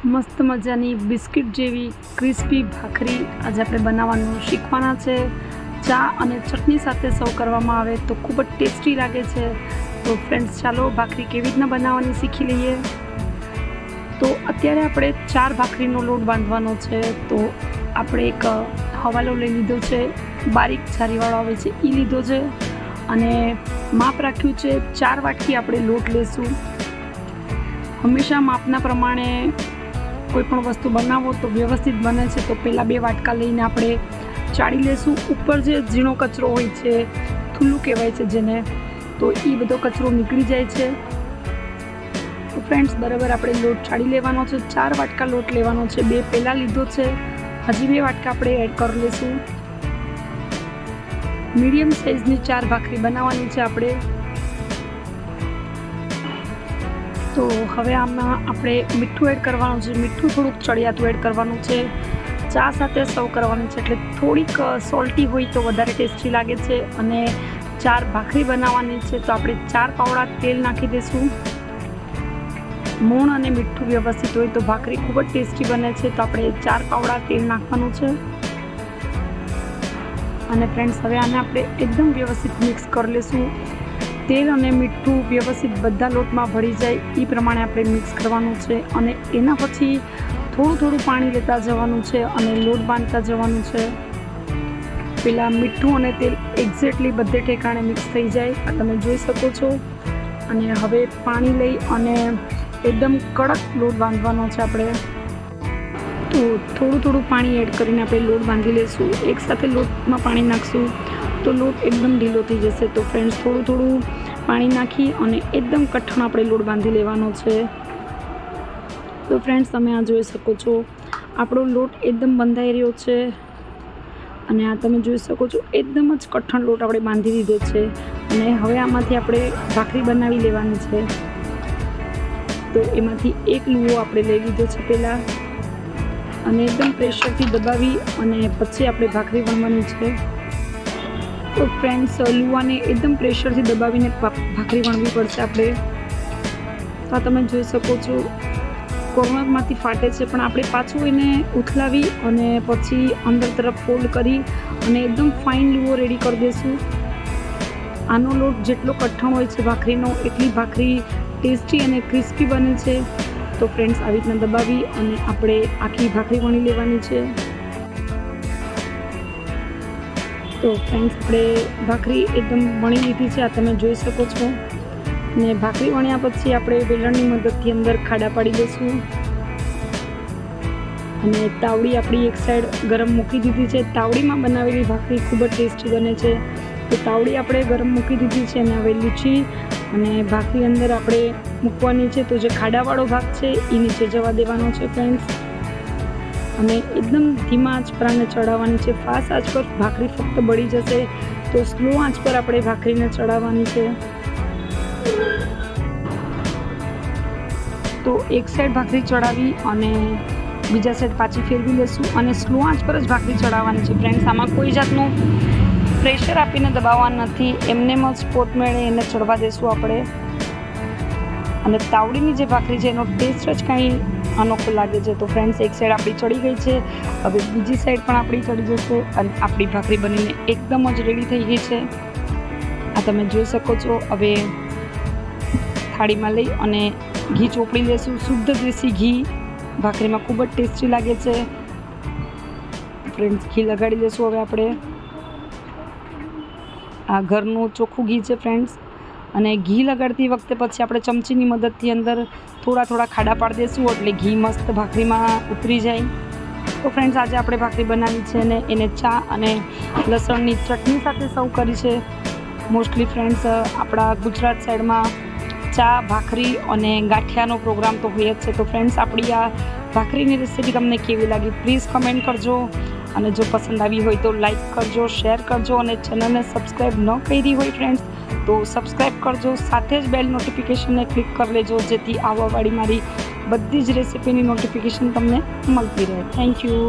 મસ્ત મજાની બિસ્કિટ જેવી ક્રિસ્પી ભાખરી આજે આપણે બનાવવાનું શીખવાના છે। ચા અને ચટણી સાથે સર્વ કરવામાં આવે તો ખૂબ જ ટેસ્ટી લાગે છે। તો ફ્રેન્ડ્સ, ચાલો ભાખરી કેવી રીતના બનાવવાની શીખી લઈએ। તો અત્યારે આપણે 4 ભાખરીનો લોટ બાંધવાનો છે। તો આપણે એક હવાલો લઈ લીધો છે, બારીક છારીવાળો આવે છે એ લીધો છે, અને માપ રાખ્યું છે 4 વાટકી આપણે લોટ લેશું। હંમેશા માપના પ્રમાણે કોઈ પણ વસ્તુ બનાવો તો વ્યવસ્થિત બને છે। તો પહેલાં 2 વાટકા લઈને આપણે ચાળી લેશું। ઉપર જે ઝીણો કચરો હોય છે, થૂલું કહેવાય છે જેને, તો એ બધો કચરો નીકળી જાય છે। તો ફ્રેન્ડ્સ, બરાબર આપણે લોટ ચાળી લેવાનો છે। 4 વાટકા લોટ લેવાનો છે, 2 પહેલાં લીધો છે, હજી 2 વાટકા આપણે એડ કરી લઈશું। મીડિયમ સાઇઝની 4 ભાખરી બનાવવાની છે આપણે। તો હવે આમાં આપણે મીઠું એડ કરવાનું છે। મીઠું થોડુંક ચડિયાતું એડ કરવાનું છે। ચા સાથે સર્વ કરવાનું છે, એટલે થોડીક સોલ્ટી હોય તો વધારે ટેસ્ટી લાગે છે। અને 4 ભાખરી બનાવવાની છે, તો આપણે 4 પાવડા તેલ નાખી દઈશું। મોણ અને મીઠું વ્યવસ્થિત હોય તો ભાખરી ખૂબ જ ટેસ્ટી બને છે। તો આપણે 4 પાવડા તેલ નાખવાનું છે। અને ફ્રેન્ડ્સ, હવે આને આપણે એકદમ વ્યવસ્થિત મિક્સ કરી લઈશું। તેલ અને મીઠું વ્યવસ્થિત બધા લોટમાં ભળી જાય એ પ્રમાણે આપણે મિક્સ કરવાનું છે। અને એના પછી થોડું પાણી લેતા જવાનું છે અને લોટ બાંધતા જવાનું છે। પહેલાં મીઠું અને તેલ એક્ઝેક્ટલી બધે ઠેકાણે મિક્સ થઈ જાય, આ તમે જોઈ શકો છો। અને હવે પાણી લઈ અને એકદમ કડક લોટ બાંધવાનો છે આપણે। તો થોડું પાણી એડ કરીને આપણે લોટ બાંધી લઈશું। એકસાથે લોટમાં પાણી નાખશું તો લોટ એકદમ ઢીલો થઈ જશે। તો ફ્રેન્ડ્સ, થોડું પાણી નાખી અને એકદમ કઠણ આપણે લોટ બાંધી લેવાનો છે। તો ફ્રેન્ડ્સ, તમે આ જોઈ શકો છો, આપણો લોટ એકદમ બંધાઈ રહ્યો છે। અને આ તમે જોઈ શકો છો, એકદમ જ કઠણ લોટ આપણે બાંધી દીધો છે। અને હવે આમાંથી આપણે ભાખરી બનાવી લેવાની છે। તો એમાંથી એક લુઓ આપણે લઈ લીધો છે પહેલાં, અને એકદમ પ્રેશરથી દબાવી અને પછી આપણે ભાખરી વણવાની છે। તો ફ્રેન્ડ્સ, લુવાને એકદમ પ્રેશરથી દબાવીને ભાખરી વણવી પડશે આપણે। તો આ તમે જોઈ શકો છો, કોર્નરમાંથી ફાટે છે, પણ આપણે પાછું એને ઉથલાવી અને પછી અંદર તરફ ફોલ્ડ કરી અને એકદમ ફાઇન લુઓ રેડી કરી દઈશું। આનો લોટ જેટલો કઠણ હોય છે ભાખરીનો, એટલી ભાખરી ટેસ્ટી અને ક્રિસ્પી બને છે। તો ફ્રેન્ડ્સ, આવી રીતના દબાવી અને આપણે આખી ભાખરી વણી લેવાની છે। તો ફ્રેન્ડ્સ, આપણે ભાખરી એકદમ વણી લીધી છે, આ તમે જોઈ શકો છો। ને ભાખરી વણ્યા પછી આપણે વેલણની મદદથી અંદર ખાડા પાડી દઈશું। અને તાવડી આપણી એક સાઈડ ગરમ મૂકી દીધી છે। તાવડીમાં બનાવેલી ભાખરી ખૂબ જ ટેસ્ટી બને છે। તો તાવડી આપણે ગરમ મૂકી દીધી છે, અને હવે લૂછી અને ભાખરી અંદર આપણે મૂકવાની છે। તો જે ખાડાવાળો ભાગ છે એ નીચે જવા દેવાનો છે ફ્રેન્ડ્સ। અને એકદમ ધીમા આંચ પર આને ચડાવવાની છે। ફાસ્ટ આંચ પર ભાખરી ફક્ત બળી જશે, તો સ્લો આંચ પર આપણે ભાખરીને ચડાવવાની છે। તો એક સાઈડ ભાખરી ચડાવી અને બીજા સાઈડ પાછી ફેરવી લેશું, અને સ્લો આંચ પર જ ભાખરી ચડાવવાની છે ફ્રેન્ડ્સ। આમાં કોઈ જાતનું પ્રેશર આપીને દબાવવાનું નથી, એમનેમ જ પોતમેળે એને ચડવા દેશું આપણે। અને તાવડીની જે ભાખરી છે એનો ટેસ્ટ જ કંઈ અનોખો લાગે છે। તો ફ્રેન્ડ્સ, એક સાઈડ આપણી ચડી ગઈ છે, હવે બીજી સાઈડ પણ આપણી ચડી જશે, અને આપણી ભાખરી બનીને એકદમ જ રેડી થઈ ગઈ છે, આ તમે જોઈ શકો છો। હવે થાળીમાં લઈ અને ઘી ચોપડી લેશું। શુદ્ધ દેશી ઘી ભાખરીમાં ખૂબ જ ટેસ્ટી લાગે છે ફ્રેન્ડ્સ। ઘી લગાડી લેશું હવે આપણે। આ ઘરનું ચોખ્ખું ઘી છે ફ્રેન્ડ્સ। અને ઘી લગાડતી વખતે પછી આપણે ચમચીની મદદથી અંદર થોડા ખાડા પાડી દઈશું, એટલે ઘી મસ્ત ભાખરીમાં ઉતરી જાય। તો ફ્રેન્ડ્સ, આજે આપણે ભાખરી બનાવી છે અને એને ચા અને લસણની ચટણી સાથે સર્વ કરી છે। મોસ્ટલી ફ્રેન્ડ્સ, આપણા ગુજરાત સાઈડમાં ચા, ભાખરી અને ગાંઠિયાનો પ્રોગ્રામ તો હોય જ છે। તો ફ્રેન્ડ્સ, આપણી આ ભાખરીની રેસીપી તમને કેવી લાગી પ્લીઝ કમેન્ટ કરજો। અને જો પસંદ આવી હોય તો લાઈક કરજો, શેર કરજો, અને ચેનલને સબસ્ક્રાઈબ ન કરી હોય ફ્રેન્ડ્સ તો સબસ્ક્રાઈબ કરજો। સાથે જ બેલ નોટિફિકેશનને ક્લિક કરી લેજો, જેથી આવવાવાળી મારી બધી જ રેસીપીની નોટિફિકેશન તમને મળતી રહે। Thank you.